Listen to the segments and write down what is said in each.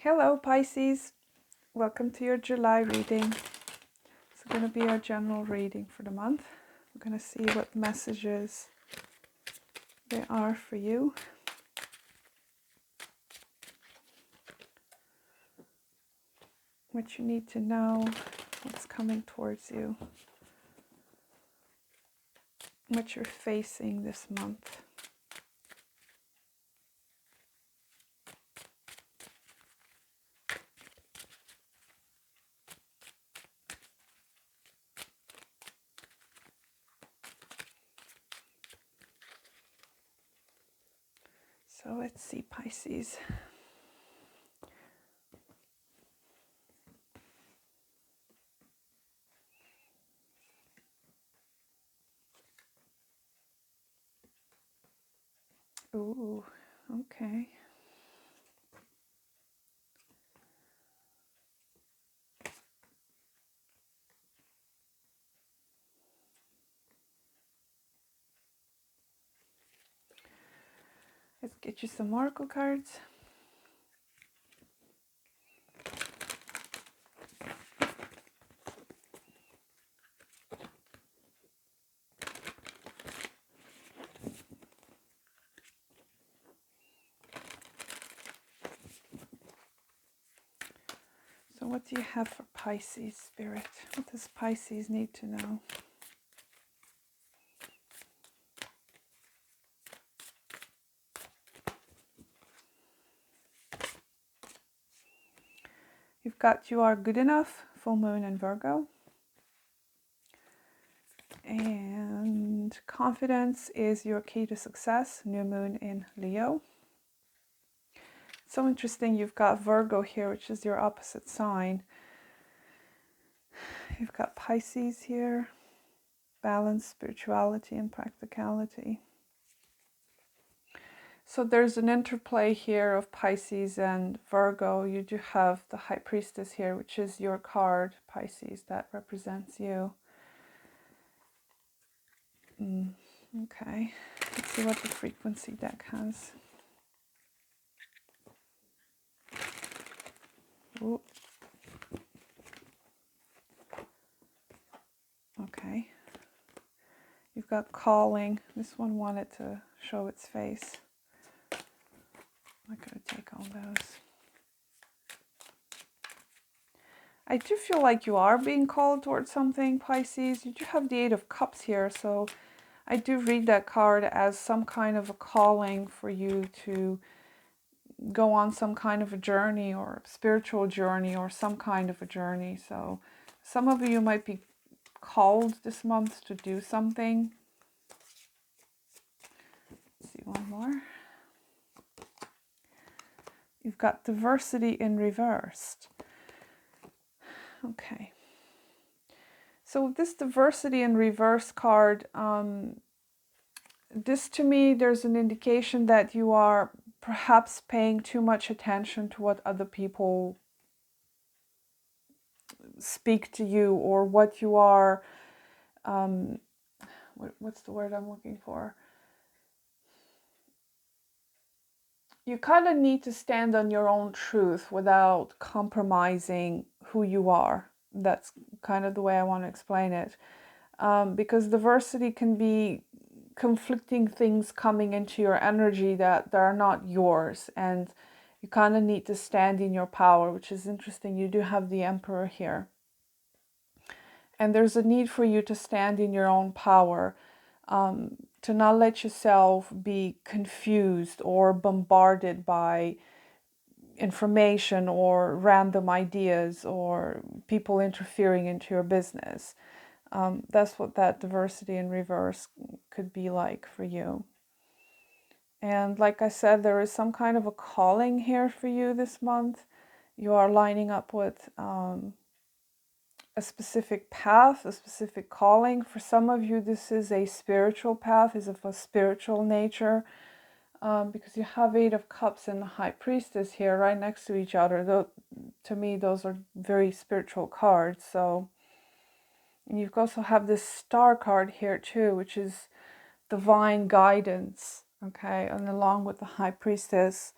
Hello Pisces, welcome to your July reading. It's going to be our general reading for the month. We're going to see what messages there are for you. What you need to know, what's coming towards you, what you're facing this month. So let's see, Pisces. Ooh, okay. Let's get you some oracle cards. So what do you have for Pisces, Spirit? What does Pisces need to know? You've got you are good enough, full moon in Virgo. And confidence is your key to success, new moon in Leo. So interesting, you've got Virgo here, which is your opposite sign. You've got Pisces here, balance, spirituality, and practicality. So there's an interplay here of Pisces and Virgo. You do have the High Priestess here, which is your card, Pisces, that represents you. Okay, let's see what the frequency deck has. Ooh. Okay. You've got calling. This one wanted to show its face. I'm not going to take all those. I do feel like you are being called towards something, Pisces. You do have the Eight of Cups here, so I do read that card as some kind of a calling for you to go on some kind of a journey or spiritual journey or some kind of a journey. So some of you might be called this month to do something. Let's see one more. You've got diversity in reversed. Okay. So this diversity in reverse card, this to me, there's an indication that you are perhaps paying too much attention to what other people speak to you, or what you are, what's the word I'm looking for? You kind of need to stand on your own truth without compromising who you are. That's kind of the way I want to explain it. Because diversity can be conflicting things coming into your energy that are not yours, and you kind of need to stand in your power, which is interesting. You do have the Emperor here, and there's a need for you to stand in your own power, to not let yourself be confused or bombarded by information or random ideas or people interfering into your business. That's what that diversity in reverse could be like for you. And like I said, there is some kind of a calling here for you this month. You are lining up with a specific path, a specific calling. For some of you, this is a spiritual path, is of a spiritual nature, because you have Eight of Cups and the High Priestess here right next to each other. Though, to me, those are very spiritual cards. So, and you also have this Star card here too, which is divine guidance. Okay, and along with the High Priestess,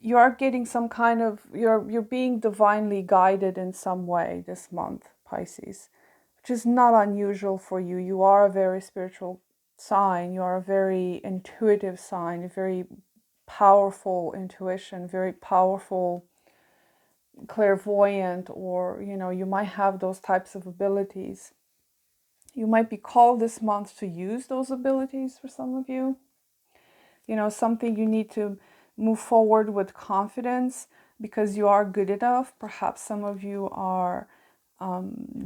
you are getting some kind of, you're being divinely guided in some way this month, Pisces, which is not unusual for you. You are a very spiritual sign. You are a very intuitive sign, a very powerful intuition, very powerful clairvoyant, or you might have those types of abilities. You might be called this month to use those abilities for some of you. Something you need to move forward with confidence because you are good enough. Perhaps some of you are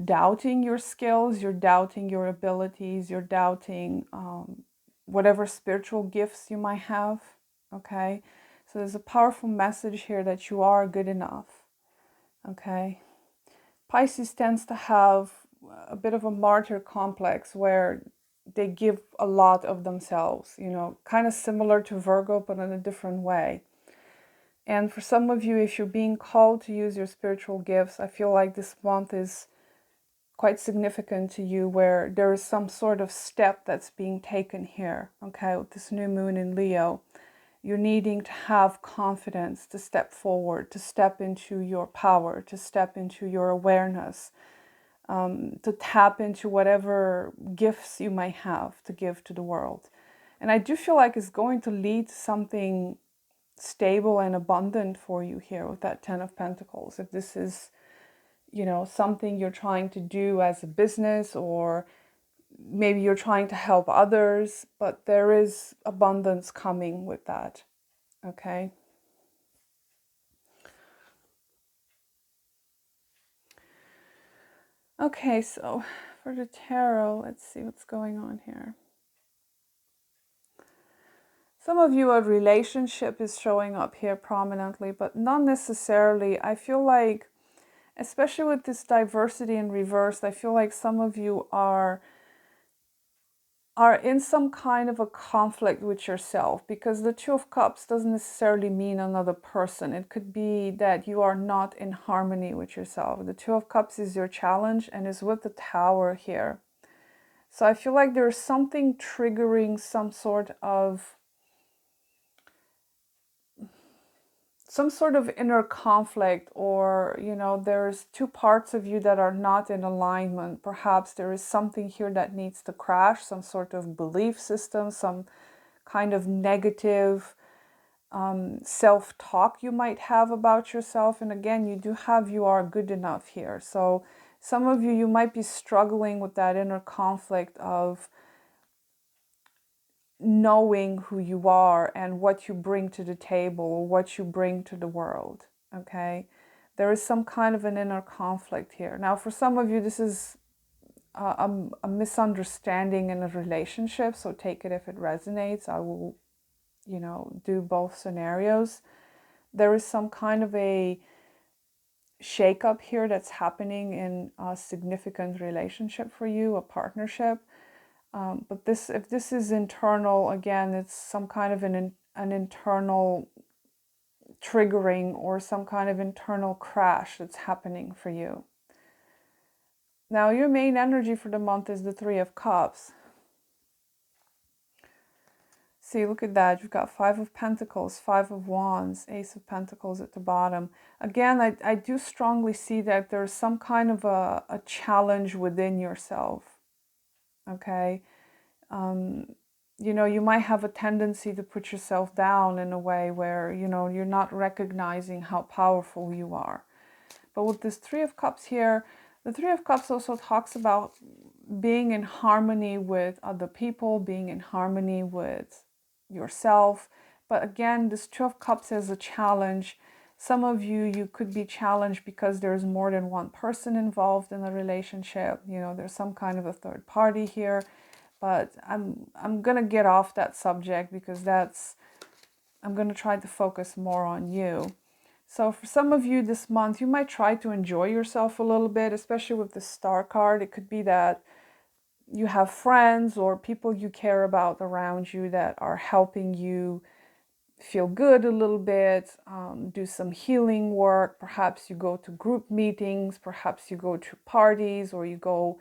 doubting your skills, you're doubting your abilities, you're doubting whatever spiritual gifts you might have. Okay, so there's a powerful message here that you are good enough. Okay, Pisces tends to have a bit of a martyr complex where they give a lot of themselves, kind of similar to Virgo, but in a different way. And for some of you, if you're being called to use your spiritual gifts, I feel like this month is quite significant to you, where there is some sort of step that's being taken here, okay, with this new moon in Leo. You're needing to have confidence to step forward, to step into your power, to step into your awareness, to tap into whatever gifts you might have to give to the world. And I do feel like it's going to lead to something stable and abundant for you here with that Ten of Pentacles. If this is, something you're trying to do as a business, or maybe you're trying to help others, but there is abundance coming with that. Okay. Okay, so for the tarot, let's see what's going on here. Some of you, a relationship is showing up here prominently, but not necessarily. I feel like, especially with this diversity in reverse, I feel like some of you are in some kind of a conflict with yourself, because the Two of Cups doesn't necessarily mean another person. It could be that you are not in harmony with yourself. The Two of Cups is your challenge and is with the Tower here. So I feel like there's something triggering some sort of inner conflict, or there's two parts of you that are not in alignment. Perhaps there is something here that needs to crash, some sort of belief system, some kind of negative self-talk you might have about yourself. And again, you are good enough here. So some of you might be struggling with that inner conflict of knowing who you are and what you bring to the table, or what you bring to the world. Okay, there is some kind of an inner conflict here. Now, for some of you, this is a misunderstanding in a relationship, so take it if it resonates. I will, do both scenarios. There is some kind of a shakeup here that's happening in a significant relationship for you, a partnership. But if this is internal, again, it's some kind of an internal triggering, or some kind of internal crash that's happening for you. Now, your main energy for the month is the Three of Cups. See, look at that. You've got Five of Pentacles, Five of Wands, Ace of Pentacles at the bottom. Again, I do strongly see that there's some kind of a challenge within yourself. Okay. You might have a tendency to put yourself down in a way where, you're not recognizing how powerful you are. But with this Three of Cups here, the Three of Cups also talks about being in harmony with other people, being in harmony with yourself. But again, this Two of Cups is a challenge. Some of you could be challenged because there's more than one person involved in a relationship. There's some kind of a third party here. But I'm gonna get off that subject, because I'm gonna try to focus more on you. So for some of you this month, you might try to enjoy yourself a little bit, especially with the Star card. It could be that you have friends or people you care about around you that are helping you feel good a little bit, do some healing work. Perhaps you go to group meetings, perhaps you go to parties, or you go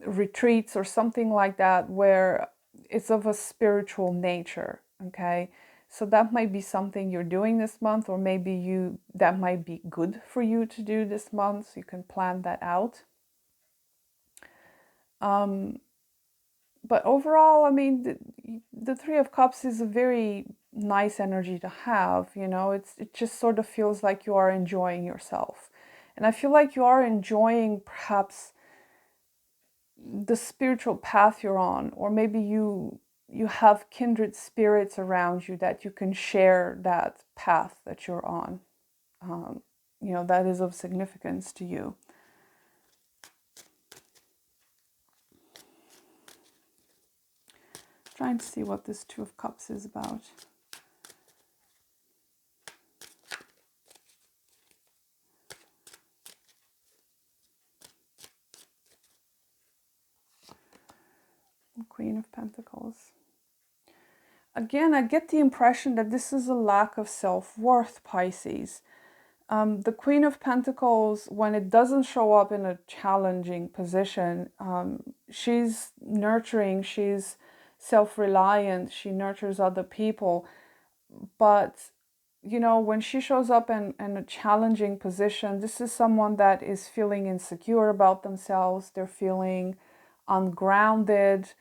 retreats or something like that, where it's of a spiritual nature. Okay, So that might be something you're doing this month, or maybe that might be good for you to do this month, so you can plan that out. But overall, I mean, the Three of Cups is a very nice energy to have, you know. It just sort of feels like you are enjoying yourself. And I feel like you are enjoying perhaps the spiritual path you're on, or maybe you have kindred spirits around you that you can share that path that you're on. You know, that is of significance to you. Trying to see what this Two of Cups is about. Queen of Pentacles. Again, I get the impression that this is a lack of self-worth, Pisces. The Queen of Pentacles, when it doesn't show up in a challenging position, she's nurturing, she's self-reliant, she nurtures other people. But, you know, when she shows up in a challenging position, this is someone that is feeling insecure about themselves. They're feeling ungrounded.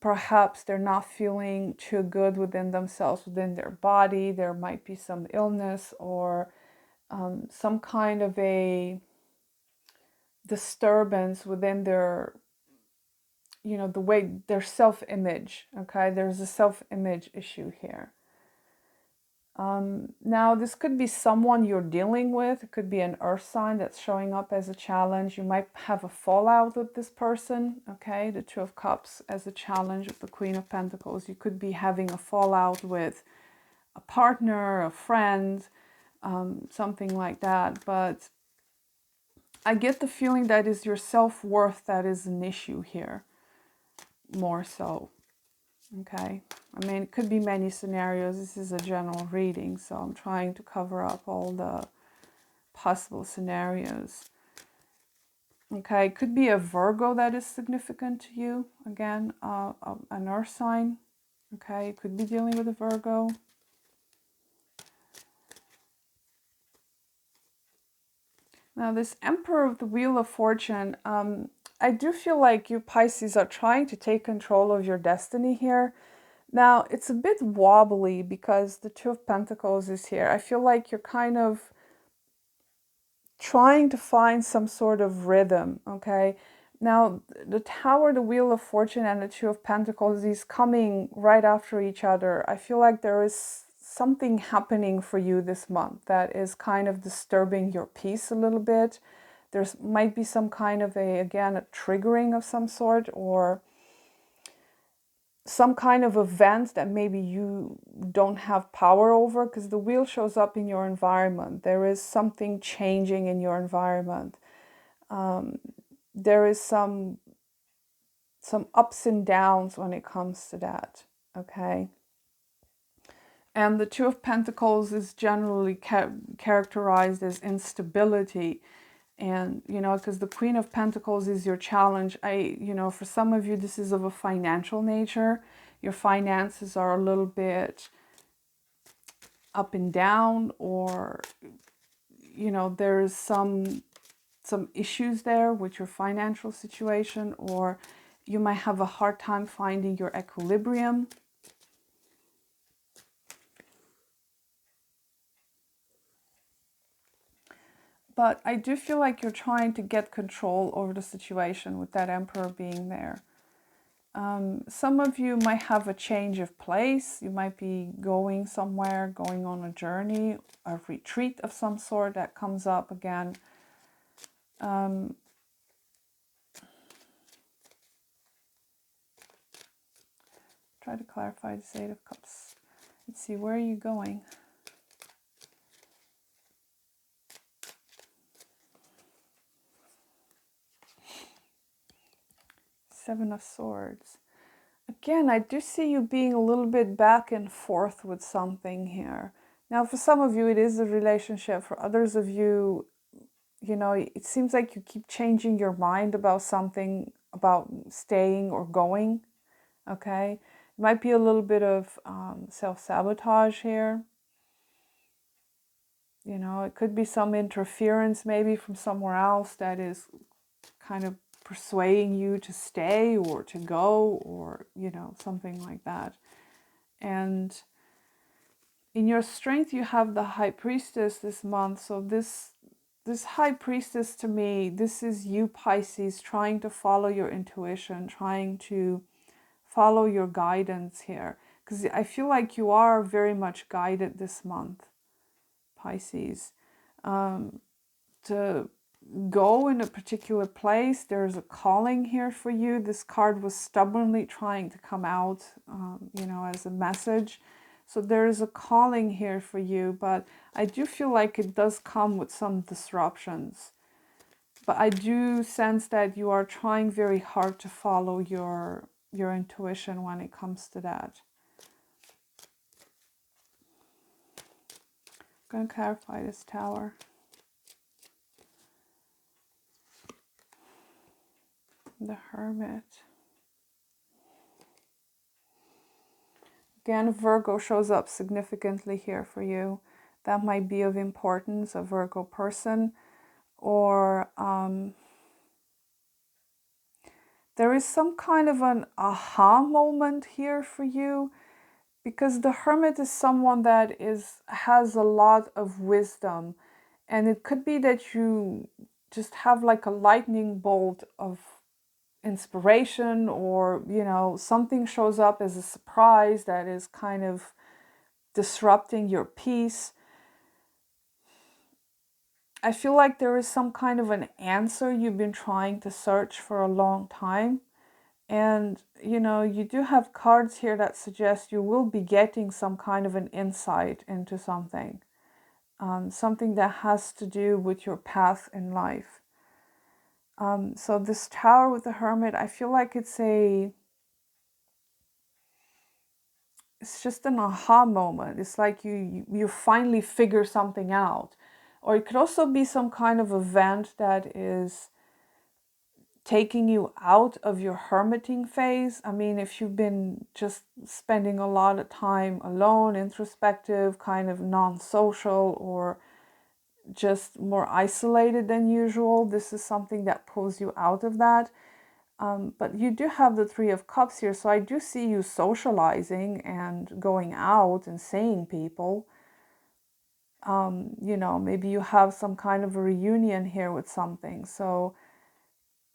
Perhaps they're not feeling too good within themselves, within their body. There might be some illness or some kind of a disturbance within their, you know, the way their self-image. Okay, there's a self-image issue here. Now, this could be someone you're dealing with. It could be an earth sign that's showing up as a challenge. You might have a fallout with this person, okay? The Two of Cups as a challenge of the Queen of Pentacles. You could be having a fallout with a partner, a friend, something like that. But I get the feeling that is your self-worth that is an issue here, more so. Okay, I mean, it could be many scenarios. This is a general reading, so I'm trying to cover up all the possible scenarios. Okay, it could be a Virgo that is significant to you. Again, an earth sign. Okay, you could be dealing with a Virgo. Now, this Emperor of the Wheel of Fortune, I do feel like you Pisces are trying to take control of your destiny here. Now, it's a bit wobbly because the Two of Pentacles is here. I feel like you're kind of trying to find some sort of rhythm, okay? Now, the Tower, the Wheel of Fortune, and the Two of Pentacles, these coming right after each other. I feel like there is something happening for you this month that is kind of disturbing your peace a little bit. There might be some kind of again, a triggering of some sort, or some kind of event that maybe you don't have power over, because the wheel shows up in your environment. There is something changing in your environment. There is some ups and downs when it comes to that, okay? And the Two of Pentacles is generally characterized as instability. And, you know, because the Queen of Pentacles is your challenge. You know, for some of you, this is of a financial nature. Your finances are a little bit up and down, or, you know, there's some issues there with your financial situation, or you might have a hard time finding your equilibrium. But I do feel like you're trying to get control over the situation with that Emperor being there. Some of you might have a change of place. You might be going somewhere, going on a journey, a retreat of some sort that comes up again. Try to clarify this Eight of Cups. Let's see, where are you going? Seven of Swords. Again, I do see you being a little bit back and forth with something here. Now, for some of you, it is a relationship. For others of you, you know, it seems like you keep changing your mind about something, about staying or going, okay? Might be a little bit of self-sabotage here. You know, it could be some interference maybe from somewhere else that is kind of persuading you to stay or to go, or, you know, something like that. And in your strength, you have the High Priestess this month. So this High Priestess, to me, this is you, Pisces, trying to follow your intuition, trying to follow your guidance here. Because I feel like you are very much guided this month, Pisces, to go in a particular place. There's a calling here for you. This card was stubbornly trying to come out, you know, as a message. So there is a calling here for you, but I do feel like it does come with some disruptions. But I do sense that you are trying very hard to follow your intuition when it comes to that. I'm going to clarify this Tower. The Hermit. Again, Virgo shows up significantly here for you. That might be of importance, a Virgo person. Or there is some kind of an aha moment here for you, because the Hermit is someone that has a lot of wisdom. And it could be that you just have like a lightning bolt of inspiration, or, you know, something shows up as a surprise that is kind of disrupting your peace. I feel like there is some kind of an answer you've been trying to search for a long time. And, you know, you do have cards here that suggest you will be getting some kind of an insight into something. Something that has to do with your path in life. So this Tower with the Hermit, I feel like it's just an aha moment. It's like you finally figure something out. Or it could also be some kind of event that is taking you out of your hermiting phase. I mean, if you've been just spending a lot of time alone, introspective, kind of non-social, or just more isolated than usual, this is something that pulls you out of that. But you do have the Three of Cups here, so I do see you socializing and going out and seeing people. You know, maybe you have some kind of a reunion here with something. So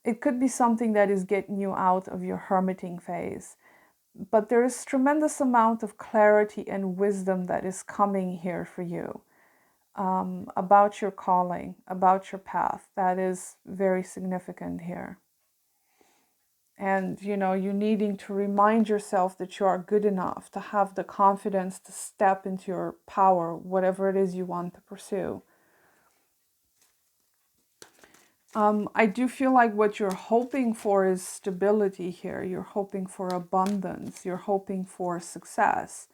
it could be something that is getting you out of your hermiting phase. But there is tremendous amount of clarity and wisdom that is coming here for you, about your calling, about your path. That is very significant here. And, you know, you needing to remind yourself that you are good enough to have the confidence to step into your power, whatever it is you want to pursue. I do feel like what you're hoping for is stability here. You're hoping for abundance. You're hoping for success.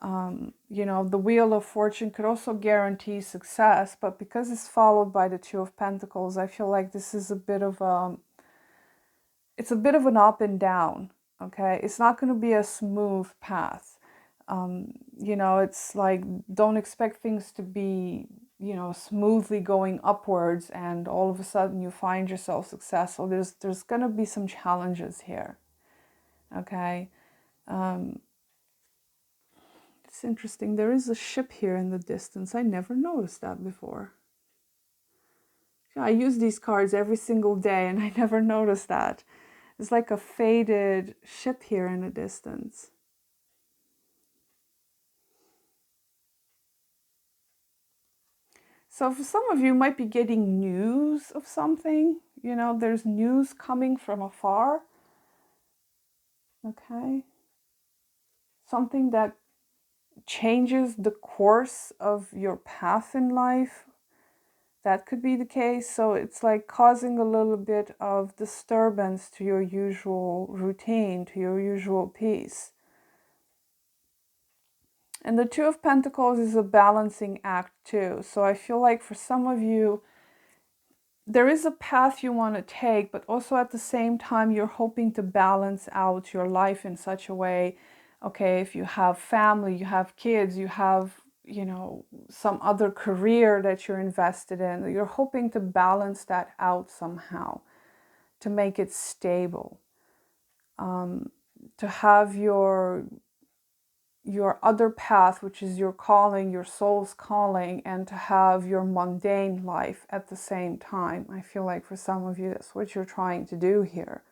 You know, the Wheel of Fortune could also guarantee success, but because it's followed by the Two of Pentacles, I feel like this is a bit of it's a bit of an up and down, okay? It's not going to be a smooth path. You know, it's like, don't expect things to be, you know, smoothly going upwards and all of a sudden you find yourself successful. There's going to be some challenges here, okay? It's interesting. There is a ship here in the distance. I never noticed that before. I use these cards every single day and I never noticed that. It's like a faded ship here in the distance. So for some of you, might be getting news of something. You know, there's news coming from afar. Okay. Something that changes the course of your path in life. That could be the case. So it's like causing a little bit of disturbance to your usual routine, to your usual peace. And the Two of Pentacles is a balancing act too. So I feel like for some of you, there is a path you want to take, but also at the same time, you're hoping to balance out your life in such a way Okay, if you have family, you have kids, you have, some other career that you're invested in, you're hoping to balance that out somehow, to make it stable, to have your other path, which is your calling, your soul's calling, and to have your mundane life at the same time. I feel like for some of you, that's what you're trying to do here.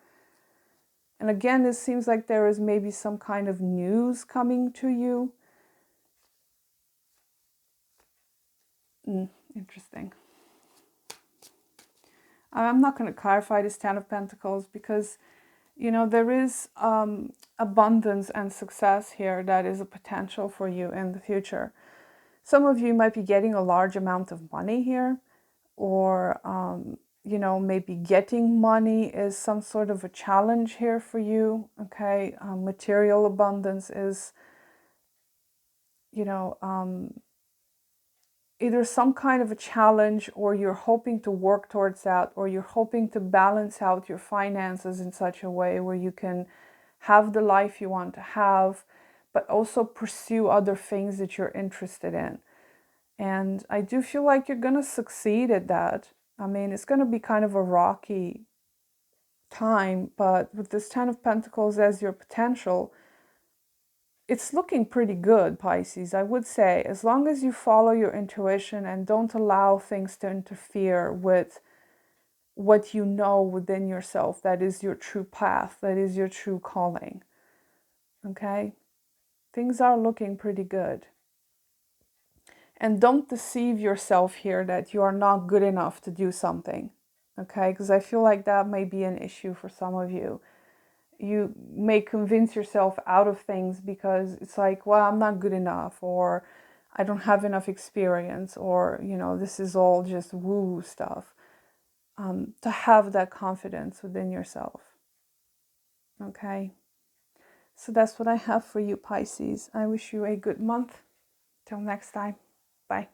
And again, it seems like there is maybe some kind of news coming to you. Interesting. I'm not going to clarify this Ten of Pentacles because, there is abundance and success here that is a potential for you in the future. Some of you might be getting a large amount of money here, or, maybe getting money is some sort of a challenge here for you, okay? Material abundance is, either some kind of a challenge, or you're hoping to work towards that, or you're hoping to balance out your finances in such a way where you can have the life you want to have, but also pursue other things that you're interested in. And I do feel like you're going to succeed at that. I mean, it's going to be kind of a rocky time, but with this Ten of Pentacles as your potential, it's looking pretty good, Pisces. I would say, as long as you follow your intuition and don't allow things to interfere with what you know within yourself, that is your true path, that is your true calling. Okay? Things are looking pretty good. And don't deceive yourself here that you are not good enough to do something. Okay? Because I feel like that may be an issue for some of you. You may convince yourself out of things because it's like, well, I'm not good enough, or I don't have enough experience, or, this is all just woo stuff. To have that confidence within yourself. Okay? So that's what I have for you, Pisces. I wish you a good month. Till next time. Bye.